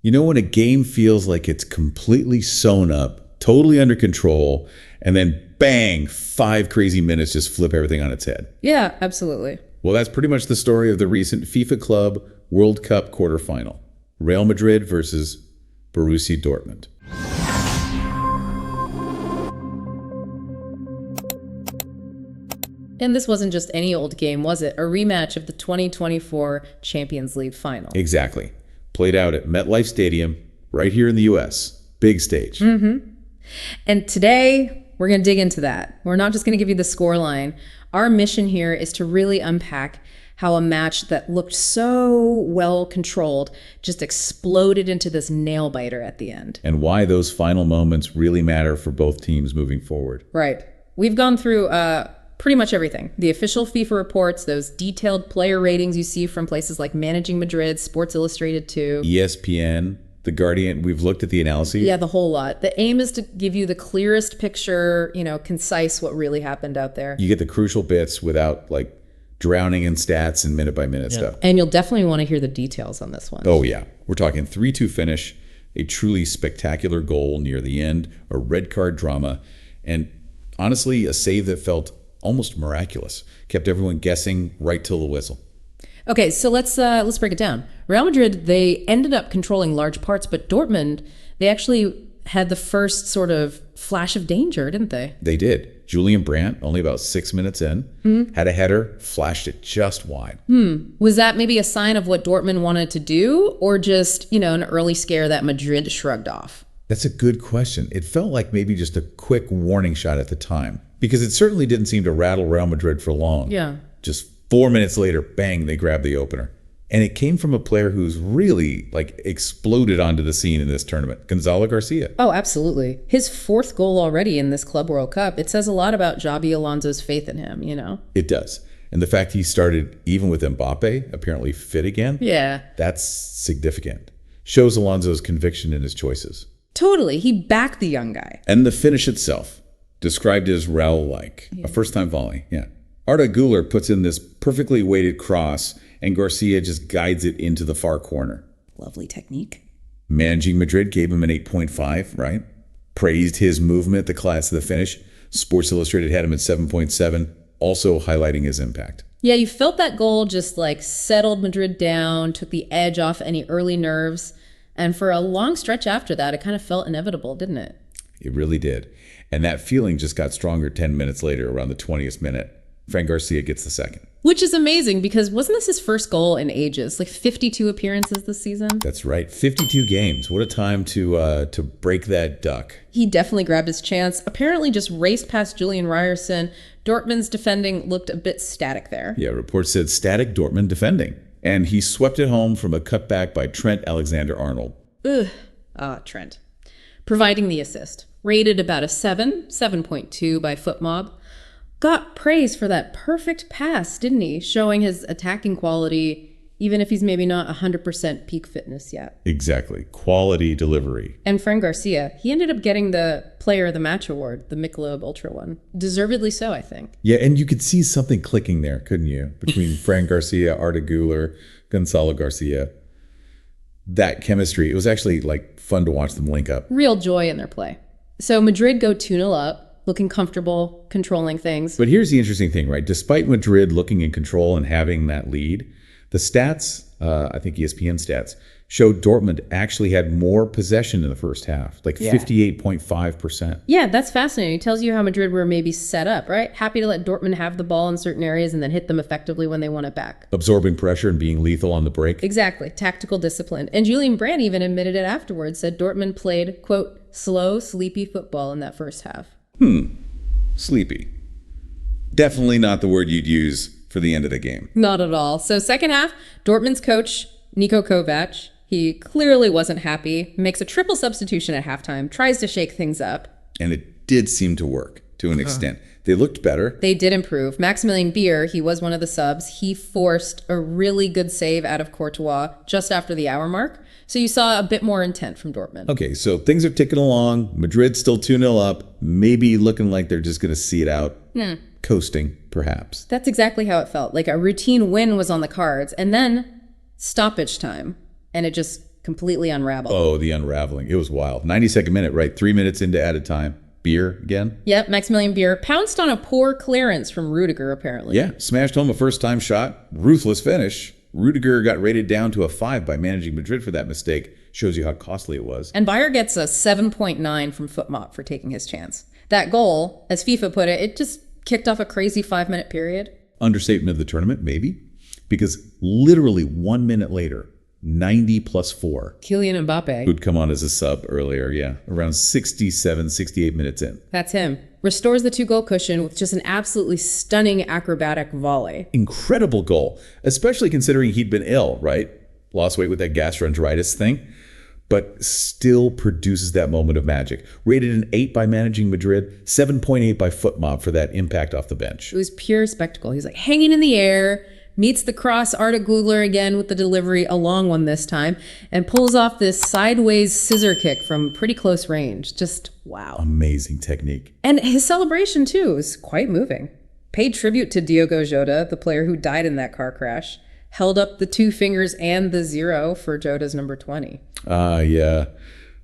You know when a game feels like it's completely sewn up, totally under control, and then bang, 5 crazy minutes just flip everything on its head. Yeah, absolutely. Well, that's pretty much the story of the recent FIFA Club World Cup quarterfinal. Real Madrid versus Borussia Dortmund. And this wasn't just any old game, was it? A rematch of the 2024 Champions League final. Exactly. Played out at MetLife Stadium, right here in the U.S. Big stage. And today, we're going to dig into that. We're not just going to give you the scoreline. Our mission here is to really unpack how a match that looked so well controlled just exploded into this nail biter at the end. And why those final moments really matter for both teams moving forward. Right. We've gone through pretty much everything. The official FIFA reports, those detailed player ratings you see from places like Managing Madrid, Sports Illustrated 2. ESPN, The Guardian, we've looked at the analyses. Yeah, the whole lot. The aim is to give you the clearest picture, concise what really happened out there. You get the crucial bits without drowning in stats and minute by minute stuff. And you'll definitely want to hear the details on this one. Oh yeah. We're talking 3-2 finish, a truly spectacular goal near the end, a red card drama, and honestly, a save that felt almost miraculous. Kept everyone guessing right till the whistle. Okay, so let's break it down. Real Madrid, they ended up controlling large parts, but Dortmund, they actually had the first sort of flash of danger, didn't they? They did. Julian Brandt, only about 6 minutes in, had a header, flashed it just wide. Was that maybe a sign of what Dortmund wanted to do, or just, an early scare that Madrid shrugged off? That's a good question. It felt like maybe just a quick warning shot at the time, because it certainly didn't seem to rattle Real Madrid for long. Yeah. Just 4 minutes later, bang, they grabbed the opener. And it came from a player who's really exploded onto the scene in this tournament, Gonzalo Garcia. Oh, absolutely. His 4th goal already in this Club World Cup. It says a lot about Xabi Alonso's faith in him, It does. And the fact he started even with Mbappé, apparently fit again, Yeah. that's significant. Shows Alonso's conviction in his choices. Totally. He backed the young guy. And the finish itself, described as Raul-like, a first-time volley, yeah. Arda Güler puts in this perfectly weighted cross, and Garcia just guides it into the far corner. Lovely technique. Managing Madrid gave him an 8.5, right? Praised his movement, the class of the finish. Sports Illustrated had him at 7.7, also highlighting his impact. Yeah, you felt that goal just settled Madrid down, took the edge off any early nerves. And for a long stretch after that, it kind of felt inevitable, didn't it? It really did. And that feeling just got stronger 10 minutes later, around the 20th minute. Fran Garcia gets the second. Which is amazing because wasn't this his first goal in ages? 52 appearances this season? That's right. 52 games. What a time to break that duck. He definitely grabbed his chance. Apparently just raced past Julian Ryerson. Dortmund's defending looked a bit static there. Yeah, reports said static Dortmund defending. And he swept it home from a cutback by Trent Alexander-Arnold. Trent. Providing the assist. Rated about a 7.2 by FotMob. Got praise for that perfect pass, didn't he? Showing his attacking quality, even if he's maybe not 100% peak fitness yet. Exactly. Quality delivery. And Fran Garcia, he ended up getting the Player of the Match award, the Michelob Ultra one. Deservedly so, I think. Yeah, and you could see something clicking there, couldn't you? Between Fran Garcia, Arda Güler, Gonzalo Garcia. That chemistry, it was actually fun to watch them link up. Real joy in their play. So Madrid go 2-0 up. Looking comfortable, controlling things. But here's the interesting thing, right? Despite Madrid looking in control and having that lead, the stats, I think ESPN stats, showed Dortmund actually had more possession in the first half, 58.5%. Yeah, that's fascinating. It tells you how Madrid were maybe set up, right? Happy to let Dortmund have the ball in certain areas and then hit them effectively when they want it back. Absorbing pressure and being lethal on the break. Exactly. Tactical discipline. And Julian Brandt even admitted it afterwards, said Dortmund played, quote, slow, sleepy football in that first half. Sleepy. Definitely not the word you'd use for the end of the game. Not at all. So second half, Dortmund's coach, Niko Kovac, he clearly wasn't happy, makes a triple substitution at halftime, tries to shake things up. And it did seem to work to an extent. They looked better. They did improve. Maximilian Beer, he was one of the subs. He forced a really good save out of Courtois just after the hour mark. So you saw a bit more intent from Dortmund. Okay, so things are ticking along. Madrid's still 2-0 up. Maybe looking like they're just going to see it out. Coasting, perhaps. That's exactly how it felt. A routine win was on the cards. And then stoppage time. And it just completely unravel. Oh, the unraveling. It was wild. 92nd minute, right? 3 minutes into added time. Beer again? Yep, Maximilian Beer pounced on a poor clearance from Rudiger, apparently. Yeah, smashed home a first-time shot. Ruthless finish. Rudiger got rated down to a 5 by Managing Madrid for that mistake. Shows you how costly it was. And Bayer gets a 7.9 from FotMob for taking his chance. That goal, as FIFA put it just kicked off a crazy 5-minute period. Understatement of the tournament, maybe? Because literally 1 minute later, 90 plus 4. Kylian Mbappé. Who'd come on as a sub earlier, yeah. Around 67, 68 minutes in. That's him. Restores the 2-goal cushion with just an absolutely stunning acrobatic volley. Incredible goal, especially considering he'd been ill, right? Lost weight with that gastroenteritis thing. But still produces that moment of magic. Rated an 8 by Managing Madrid, 7.8 by FotMob for that impact off the bench. It was pure spectacle. He's like hanging in the air, meets the cross, Arda Güler again with the delivery, a long one this time, and pulls off this sideways scissor kick from pretty close range. Just wow. Amazing technique. And his celebration, too, is quite moving. Paid tribute to Diogo Jota, the player who died in that car crash. Held up the 2 fingers and the 0 for Jota's number 20. Yeah.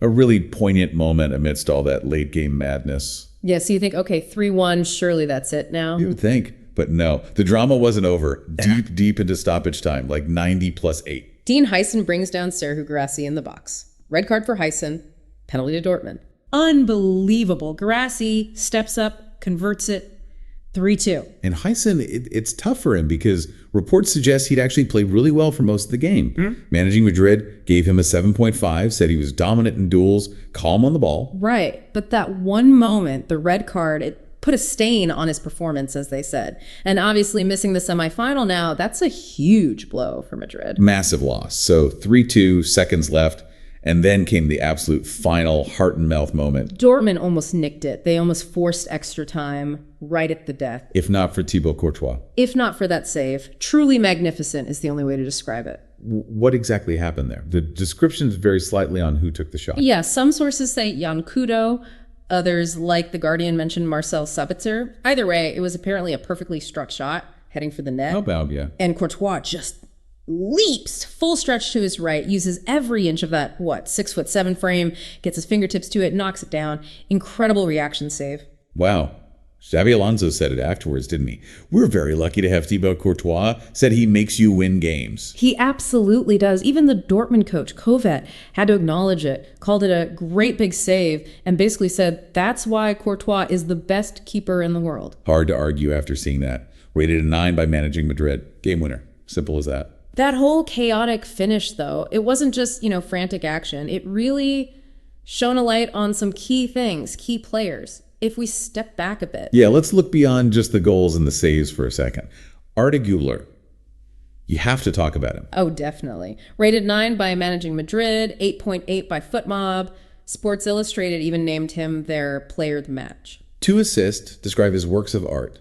A really poignant moment amidst all that late game madness. Yeah, so you think, okay, 3-1, surely that's it now? You would think, but no. The drama wasn't over. Deep into stoppage time, like 90 plus 8. Dean Huyssen brings down Serhu Guirassy in the box. Red card for Huyssen, penalty to Dortmund. Unbelievable. Guirassy steps up, converts it, 3-2. And Huyssen, it's tough for him because reports suggest he'd actually played really well for most of the game. Managing Madrid gave him a 7.5, said he was dominant in duels, calm on the ball. Right, but that one moment, the red card, it put a stain on his performance, as they said. And obviously missing the semifinal now, that's a huge blow for Madrid. Massive loss. So 3-2, seconds left. And then came the absolute final heart and mouth moment. Dortmund almost nicked it. They almost forced extra time right at the death. If not for Thibaut Courtois. If not for that save. Truly magnificent is the only way to describe it. What exactly happened there? The descriptions vary slightly on who took the shot. Yeah, some sources say Jan Kudo. Others, like The Guardian, mentioned Marcel Sabitzer. Either way, it was apparently a perfectly struck shot heading for the net. How about, yeah. And Courtois just leaps full stretch to his right, uses every inch of that 6'7" frame, gets his fingertips to it, knocks it down. Incredible reaction save. Wow. Xabi Alonso said it afterwards, didn't he? We're very lucky to have Thibaut Courtois. Said he makes you win games. He absolutely does. Even the Dortmund coach, Kovet, had to acknowledge it, called it a great big save, and basically said that's why Courtois is the best keeper in the world. Hard to argue after seeing that. Rated a 9 by Managing Madrid. Game winner. Simple as that. That whole chaotic finish, though, it wasn't just, frantic action. It really shone a light on some key things, key players. If we step back a bit. Yeah, let's look beyond just the goals and the saves for a second. Arda Güler. You have to talk about him. Oh, definitely. Rated 9 by Managing Madrid, 8.8 by FotMob. Sports Illustrated even named him their player of the match. 2 assists describe his works of art.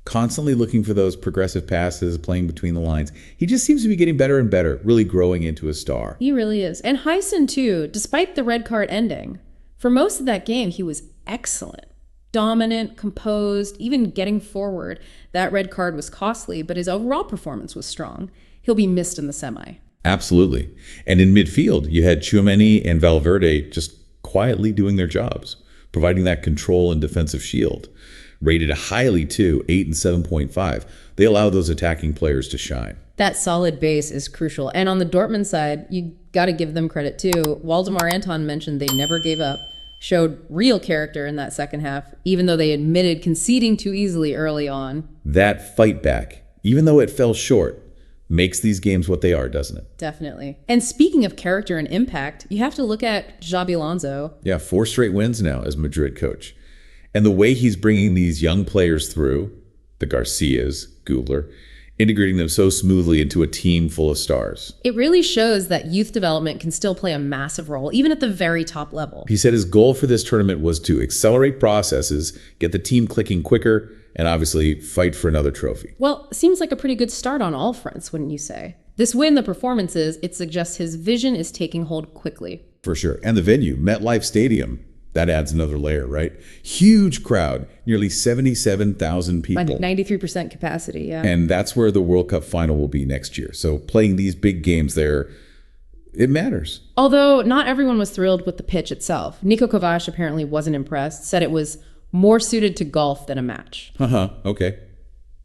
Constantly looking for those progressive passes, playing between the lines. He just seems to be getting better and better, really growing into a star. He really is. And Huyssen, too, despite the red card ending, for most of that game, he was excellent. Dominant, composed, even getting forward. That red card was costly, but his overall performance was strong. He'll be missed in the semi. Absolutely. And in midfield, you had Tchouaméni and Valverde just quietly doing their jobs, providing that control and defensive shield. Rated highly too, 8 and 7.5. They allow those attacking players to shine. That solid base is crucial. And on the Dortmund side, you got to give them credit too. Waldemar Anton mentioned they never gave up, showed real character in that second half, even though they admitted conceding too easily early on. That fight back, even though it fell short, makes these games what they are, doesn't it? Definitely. And speaking of character and impact, you have to look at Xabi Alonso. Yeah, 4 straight wins now as Madrid coach. And the way he's bringing these young players through, the Garcias, Güler, integrating them so smoothly into a team full of stars. It really shows that youth development can still play a massive role, even at the very top level. He said his goal for this tournament was to accelerate processes, get the team clicking quicker, and obviously fight for another trophy. Well, it seems like a pretty good start on all fronts, wouldn't you say? This win, the performances, it suggests his vision is taking hold quickly. For sure. And the venue, MetLife Stadium. That adds another layer, right? Huge crowd, nearly 77,000 people. 93% capacity, yeah. And that's where the World Cup final will be next year. So playing these big games there, it matters. Although not everyone was thrilled with the pitch itself. Niko Kovac apparently wasn't impressed, said it was more suited to golf than a match. Okay.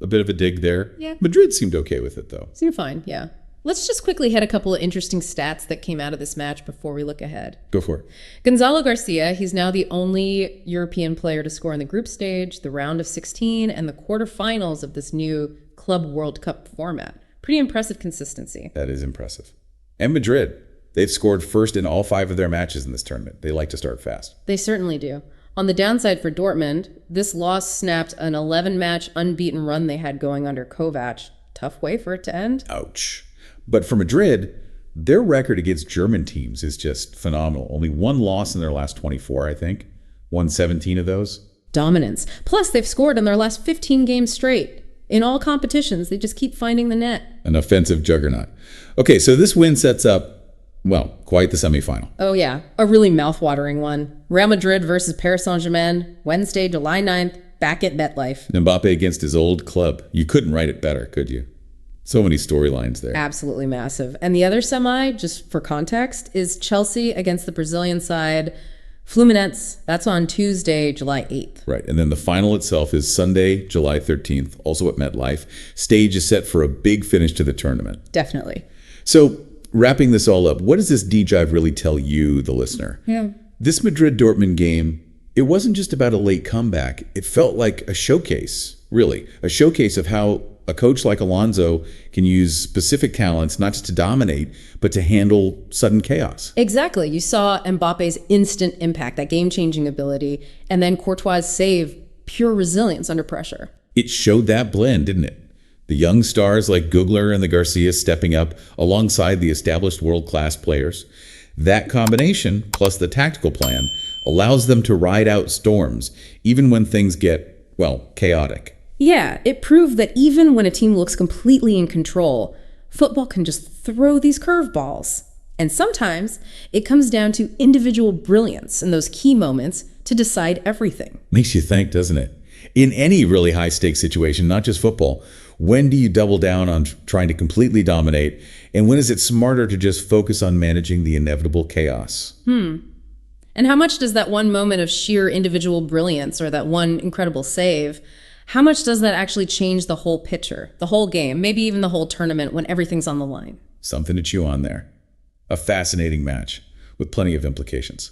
A bit of a dig there. Yeah. Madrid seemed okay with it, though. Seemed fine, yeah. Let's just quickly hit a couple of interesting stats that came out of this match before we look ahead. Go for it. Gonzalo Garcia, he's now the only European player to score in the group stage, the round of 16, and the quarterfinals of this new Club World Cup format. Pretty impressive consistency. That is impressive. And Madrid, they've scored first in all 5 of their matches in this tournament. They like to start fast. They certainly do. On the downside for Dortmund, this loss snapped an 11-match unbeaten run they had going under Kovac. Tough way for it to end. Ouch. But for Madrid, their record against German teams is just phenomenal. Only 1 loss in their last 24, I think. Won 17 of those. Dominance. Plus, they've scored in their last 15 games straight. In all competitions, they just keep finding the net. An offensive juggernaut. Okay, so this win sets up, well, quite the semifinal. Oh yeah, a really mouth-watering one. Real Madrid versus Paris Saint-Germain, Wednesday, July 9th, back at MetLife. Mbappé against his old club. You couldn't write it better, could you? So many storylines there. Absolutely massive. And the other semi, just for context, is Chelsea against the Brazilian side, Fluminense. That's on Tuesday, July 8th. Right. And then the final itself is Sunday, July 13th, also at MetLife. Stage is set for a big finish to the tournament. Definitely. So, wrapping this all up, what does this D-Jive really tell you, the listener? Yeah. This Madrid-Dortmund game, it wasn't just about a late comeback. It felt like a showcase, really. A showcase of how a coach like Alonso can use specific talents, not just to dominate, but to handle sudden chaos. Exactly. You saw Mbappe's instant impact, that game-changing ability, and then Courtois' save, pure resilience under pressure. It showed that blend, didn't it? The young stars like Güler and the Garcia stepping up alongside the established world-class players. That combination, plus the tactical plan, allows them to ride out storms, even when things get, well, chaotic. Yeah, it proved that even when a team looks completely in control, football can just throw these curveballs. And sometimes it comes down to individual brilliance in those key moments to decide everything. Makes you think, doesn't it? In any really high-stakes situation, not just football, when do you double down on trying to completely dominate, and when is it smarter to just focus on managing the inevitable chaos? And how much does that one moment of sheer individual brilliance or that one incredible save, how much does that actually change the whole picture, the whole game, maybe even the whole tournament when everything's on the line? Something to chew on there. A fascinating match with plenty of implications.